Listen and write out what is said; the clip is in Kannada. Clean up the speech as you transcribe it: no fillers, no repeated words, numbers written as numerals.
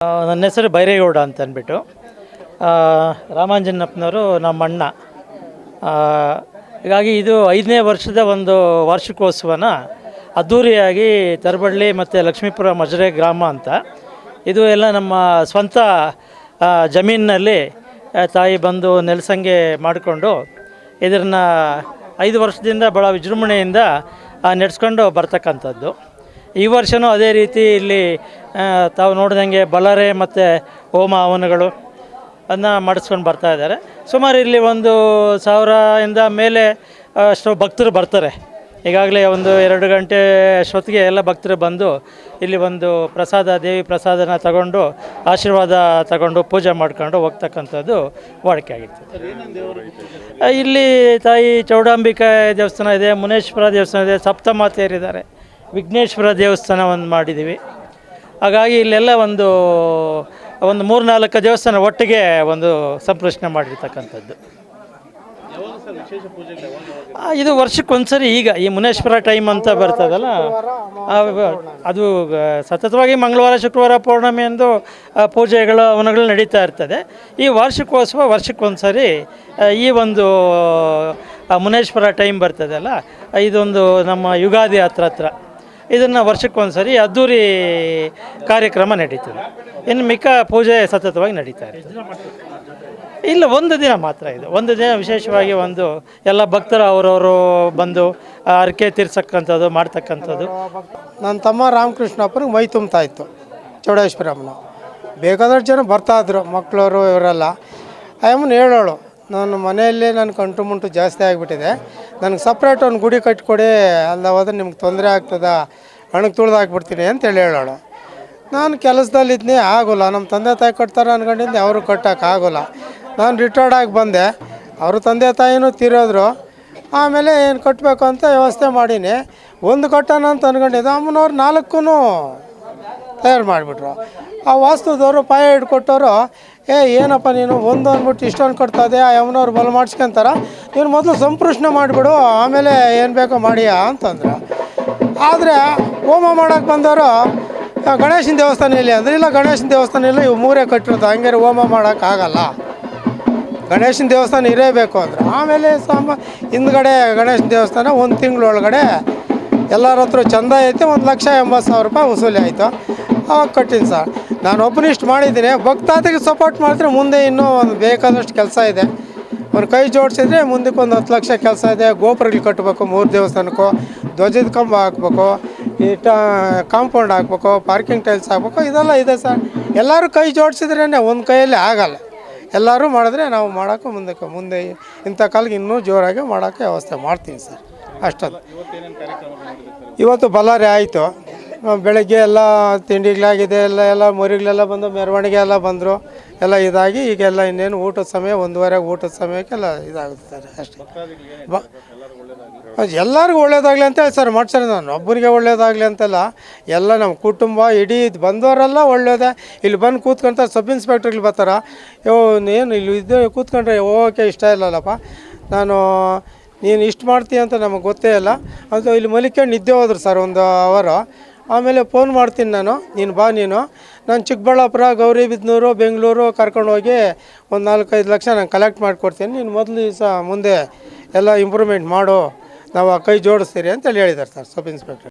ನನ್ನ ಹೆಸರು ಬೈರೇಗೌಡ ಅಂತ ಅಂದ್ಬಿಟ್ಟು. ರಾಮಾಂಜನಪ್ಪನವರು ನಮ್ಮ ಅಣ್ಣ. ಹೀಗಾಗಿ ಇದು 5ನೇ ವರ್ಷದ ಒಂದು ವಾರ್ಷಿಕೋತ್ಸವನ ಅದ್ಧೂರಿಯಾಗಿ ತರಬಳ್ಳಿ ಮತ್ತು ಲಕ್ಷ್ಮೀಪುರ ಮಜರೆ ಗ್ರಾಮ ಅಂತ ಇದು ಎಲ್ಲ ನಮ್ಮ ಸ್ವಂತ ಜಮೀನಿನಲ್ಲಿ ತಾಯಿ ಬಂದು ನೆಲಸಂಗೆ ಮಾಡಿಕೊಂಡು ಇದನ್ನು 5 ವರ್ಷದಿಂದ ಭಾಳ ವಿಜೃಂಭಣೆಯಿಂದ ನಡೆಸ್ಕೊಂಡು ಬರ್ತಕ್ಕಂಥದ್ದು. ಈ ವರ್ಷವೂ ಅದೇ ರೀತಿ ಇಲ್ಲಿ ತಾವು ನೋಡಿದಂಗೆ ಬಲರೆ ಮತ್ತು ಹೋಮ ಹವನಗಳು ಅದನ್ನ ಮಾಡಿಸ್ಕೊಂಡು ಬರ್ತಾಯಿದ್ದಾರೆ. ಸುಮಾರು ಇಲ್ಲಿ 1,000ರಿಂದ ಮೇಲೆ ಅಷ್ಟು ಭಕ್ತರು ಬರ್ತಾರೆ. ಈಗಾಗಲೇ 1-2 ಗಂಟೆ ಅಷ್ಟೊತ್ತಿಗೆ ಎಲ್ಲ ಭಕ್ತರು ಬಂದು ಇಲ್ಲಿ ಒಂದು ಪ್ರಸಾದ, ದೇವಿ ಪ್ರಸಾದನ ತಗೊಂಡು ಆಶೀರ್ವಾದ ತಗೊಂಡು ಪೂಜೆ ಮಾಡ್ಕೊಂಡು ಹೋಗ್ತಕ್ಕಂಥದ್ದು ವಾಡಿಕೆ ಆಗಿತ್ತು. ಇಲ್ಲಿ ತಾಯಿ ಚೌಡಾಂಬಿಕಾ ದೇವಸ್ಥಾನ ಇದೆ, ಮುನೇಶ್ವರ ದೇವಸ್ಥಾನ ಇದೆ, ಸಪ್ತಮಾತೆಯರಿದ್ದಾರೆ, ವಿಘ್ನೇಶ್ವರ ದೇವಸ್ಥಾನ ಒಂದು ಮಾಡಿದ್ದೀವಿ. ಹಾಗಾಗಿ ಇಲ್ಲೆಲ್ಲ ಒಂದು 3-4 ದೇವಸ್ಥಾನ ಒಟ್ಟಿಗೆ ಒಂದು ಸಂಪ್ರೋಷಣೆ ಮಾಡಿರ್ತಕ್ಕಂಥದ್ದು. ಇದು ವರ್ಷಕ್ಕೊಂದ್ಸರಿ ಈಗ ಈ ಮುನೇಶ್ವರ ಟೈಮ್ ಅಂತ ಬರ್ತದಲ್ಲ, ಅದು ಸತತವಾಗಿ ಮಂಗಳವಾರ, ಶುಕ್ರವಾರ, ಪೌರ್ಣಮಿ ಎಂದು ಪೂಜೆಗಳು ಹವನಗಳು ನಡೀತಾ ಇರ್ತದೆ. ಈ ವಾರ್ಷಿಕೋತ್ಸವ ವರ್ಷಕ್ಕೊಂದ್ಸರಿ ಈ ಒಂದು ಮುನೇಶ್ವರ ಟೈಮ್ ಬರ್ತದಲ್ಲ, ಇದೊಂದು ನಮ್ಮ ಯುಗಾದಿ ಹತ್ರ ಇದನ್ನು ವರ್ಷಕ್ಕೊಂದ್ಸರಿ ಅದ್ಧೂರಿ ಕಾರ್ಯಕ್ರಮ ನಡೀತದೆ. ಇನ್ನು ಮಿಕ್ಕ ಪೂಜೆ ಸತತವಾಗಿ ನಡೀತಾ ಇರ್ತದೆ. ಇಲ್ಲ, ಒಂದು ದಿನ ಮಾತ್ರ ಇದು. ಒಂದು ದಿನ ವಿಶೇಷವಾಗಿ ಎಲ್ಲ ಭಕ್ತರು ಅವರವರು ಬಂದು ಹರಕೆ ತೀರ್ಸಕ್ಕಂಥದ್ದು ಮಾಡ್ತಕ್ಕಂಥದ್ದು. ನನ್ನ ತಮ್ಮ ರಾಮಕೃಷ್ಣಪ್ಪನಿಗೆ ಮೈ ತುಂಬ್ತಾ ಇತ್ತು ಚೌಡೇಶ್ವರಮ್ಮನ. ಬೇಕಾದಷ್ಟು ಜನ ಬರ್ತಾಯಿದ್ರು, ಮಕ್ಕಳವರು ಇವರೆಲ್ಲ. ಅಮ್ಮನ ಹೇಳೋಳು, ನಾನು ಮನೆಯಲ್ಲೇ ನನ್ನ ಕಂಟು ಮುಂಟು ಜಾಸ್ತಿ ಆಗಿಬಿಟ್ಟಿದೆ, ನನಗೆ ಸಪ್ರೇಟ್ ಒಂದು ಗುಡಿ ಕಟ್ಟಿಕೊಡಿ, ಅಲ್ಲ ಹೋದ್ರೆ ನಿಮ್ಗೆ ತೊಂದರೆ ಆಗ್ತದೆ, ಹಣಕ್ಕೆ ತುಳಿದು ಹಾಕ್ಬಿಡ್ತೀನಿ ಅಂತೇಳಿ ಹೇಳೋಳು. ನಾನು ಕೆಲಸದಲ್ಲಿದ್ದೇ ಆಗೋಲ್ಲ, ನಮ್ಮ ತಂದೆ ತಾಯಿ ಕಟ್ತಾರೆ ಅನ್ಕೊಂಡಿದ್ದೆ, ಅವರು ಕಟ್ಟೋಕ್ಕಾಗೋಲ್ಲ. ನಾನು ರಿಟೈರ್ಡ್ ಆಗಿ ಬಂದೆ, ಅವರು ತಂದೆ ತಾಯಿನೂ ತೀರೋದ್ರು. ಆಮೇಲೆ ಏನು ಕಟ್ಟಬೇಕು ಅಂತ ವ್ಯವಸ್ಥೆ ಮಾಡೀನಿ. ಒಂದು ಕಟ್ಟೋಣ ಅಂತ ಅಂದ್ಕೊಂಡಿದ್ದೆ, ಅಮ್ಮನವ್ರು 4 ತಯಾರು ಮಾಡಿಬಿಟ್ರು. ಆ ವಾಸ್ತುದವರು ಪಾಯ ಹಿಡ್ಕೊಟ್ಟವರು, ಏನಪ್ಪ ನೀನು ಒಂದು ಅಂದ್ಬಿಟ್ಟು ಇಷ್ಟೊಂದು ಕಟ್ತದೆ, ಆ ಅಮ್ಮನವ್ರು ಬಲ ಮಾಡಿಸ್ಕೊಂತಾರ, ನೀನು ಮೊದಲು ಸಂಪ್ರೋಷಣೆ ಮಾಡಿಬಿಡು, ಆಮೇಲೆ ಏನು ಬೇಕೋ ಮಾಡಿಯಾ ಅಂತಂದ್ರು. ಆದರೆ ಹೋಮ ಮಾಡೋಕ್ಕೆ ಬಂದವರು ಗಣೇಶನ ದೇವಸ್ಥಾನ ಇಲ್ಲಿ ಅಂದರೆ, ಇಲ್ಲ ಗಣೇಶನ ದೇವಸ್ಥಾನ ಇಲ್ಲ, ಇವು 3 ಕಟ್ಟಿರೋದು, ಹಂಗಾರೆ ಹೋಮ ಮಾಡೋಕ್ಕಾಗಲ್ಲ, ಗಣೇಶನ ದೇವಸ್ಥಾನ ಇರಬೇಕು ಅಂದರು. ಆಮೇಲೆ ಹಿಂದ್ಗಡೆ ಗಣೇಶನ ದೇವಸ್ಥಾನ 1 ತಿಂಗಳೊಳಗಡೆ ಎಲ್ಲರ ಹತ್ರ ಚಂದ ಐತೆ, 1,80,000 ರೂಪಾಯಿ ವಸೂಲಿ ಆಯಿತು. ಅವಾಗ ಕಟ್ಟಿನಿ ಸರ್. ನಾನು ಒಬ್ಬನಿಷ್ಟು ಮಾಡಿದ್ದೀನಿ. ಭಕ್ತಾದಿಗೆ ಸಪೋರ್ಟ್ ಮಾಡಿದ್ರೆ ಮುಂದೆ ಇನ್ನೂ ಬೇಕಾದಷ್ಟು ಕೆಲಸ ಇದೆ. ಒಂದು ಕೈ ಜೋಡಿಸಿದ್ರೆ ಮುಂದಕ್ಕೆ 10 ಲಕ್ಷ ಕೆಲಸ ಇದೆ. ಗೋಪುರಗಳು ಕಟ್ಟಬೇಕು, 3 ದೇವಸ್ಥಾನಕ್ಕೂ ಧ್ವಜದ ಕಂಬ ಹಾಕ್ಬೇಕು, ಕಾಂಪೌಂಡ್ ಹಾಕ್ಬೇಕು, ಪಾರ್ಕಿಂಗ್ ಟೈಲ್ಸ್ ಹಾಕ್ಬೇಕು, ಇದೆಲ್ಲ ಇದೆ ಸರ್. ಎಲ್ಲರೂ ಕೈ ಜೋಡಿಸಿದ್ರೇ, ಒಂದು ಕೈಯಲ್ಲಿ ಆಗಲ್ಲ. ಎಲ್ಲರೂ ಮಾಡಿದ್ರೆ ನಾವು ಮಾಡೋಕ್ಕೆ ಮುಂದೆ ಇಂಥ ಕಾಲಕ್ಕೆ ಇನ್ನೂ ಜೋರಾಗಿ ಮಾಡೋಕ್ಕೆ ವ್ಯವಸ್ಥೆ ಮಾಡ್ತೀನಿ ಸರ್. ಅಷ್ಟೊಂದು ಇವತ್ತು ಬಲಾರಿ ಆಯಿತು. ಬೆಳಗ್ಗೆ ಎಲ್ಲ ತಿಂಡಿಗಳಾಗಿದೆ, ಎಲ್ಲ ಮರಿಗಳೆಲ್ಲ ಬಂದು ಮೆರವಣಿಗೆ ಎಲ್ಲ ಬಂದರು, ಎಲ್ಲ ಇದಾಗಿ ಈಗೆಲ್ಲ ಇನ್ನೇನು ಊಟದ ಸಮಯ, 1:30 ಊಟದ ಸಮಯಕ್ಕೆಲ್ಲ ಇದಾಗುತ್ತೆ ಸರ್. ಅಷ್ಟೇ. ಎಲ್ಲರಿಗೂ ಒಳ್ಳೇದಾಗಲಿ ಅಂತೇಳಿ ಸರ್ ಮಾಡ್ತಾರೆ. ನಾನು ಒಬ್ಬರಿಗೆ ಒಳ್ಳೇದಾಗಲಿ ಅಂತಲ್ಲ, ಎಲ್ಲ ನಮ್ಮ ಕುಟುಂಬ ಇಡೀ ಬಂದವರೆಲ್ಲ ಒಳ್ಳೇದೇ. ಇಲ್ಲಿ ಬಂದು ಕೂತ್ಕೊಂತಾರೆ, ಸಬ್ ಇನ್ಸ್ಪೆಕ್ಟ್ರಿಗೆ ಬರ್ತಾರೆ, ಏನು ಇಲ್ಲಿ ಇದು ಕೂತ್ಕೊಂಡ್ರೆ ಹೋಗೋಕ್ಕೆ ಇಷ್ಟ ಇಲ್ಲಲ್ಲಪ್ಪ, ನೀನು ಇಷ್ಟು ಮಾಡ್ತೀಯ ಅಂತ ನಮಗೆ ಗೊತ್ತೇ ಇಲ್ಲ ಅಂತ ಇಲ್ಲಿ ಮಲಿಕೊಂಡು ನಿದ್ದೆ ಹೋದ್ರು ಸರ್ 1 ಅವರು. ಆಮೇಲೆ ಫೋನ್ ಮಾಡ್ತೀನಿ ನೀನು ಬಾ, ನಾನು ಚಿಕ್ಕಬಳ್ಳಾಪುರ, ಗೌರಿಬಿದನೂರು, ಬೆಂಗಳೂರು ಕರ್ಕೊಂಡು ಹೋಗಿ 4-5 ಲಕ್ಷ ನಾನು ಕಲೆಕ್ಟ್ ಮಾಡಿಕೊಡ್ತೀನಿ, ನೀನು ಮೊದಲು ದಿವಸ ಮುಂದೆ ಎಲ್ಲ ಇಂಪ್ರೂವ್ಮೆಂಟ್ ಮಾಡು, ನಾವು ಕೈ ಜೋಡಿಸ್ತೀರಿ ಅಂತೇಳಿ ಹೇಳಿದ್ದಾರೆ ಸರ್ ಸಬ್ ಇನ್ಸ್ಪೆಕ್ಟರ್.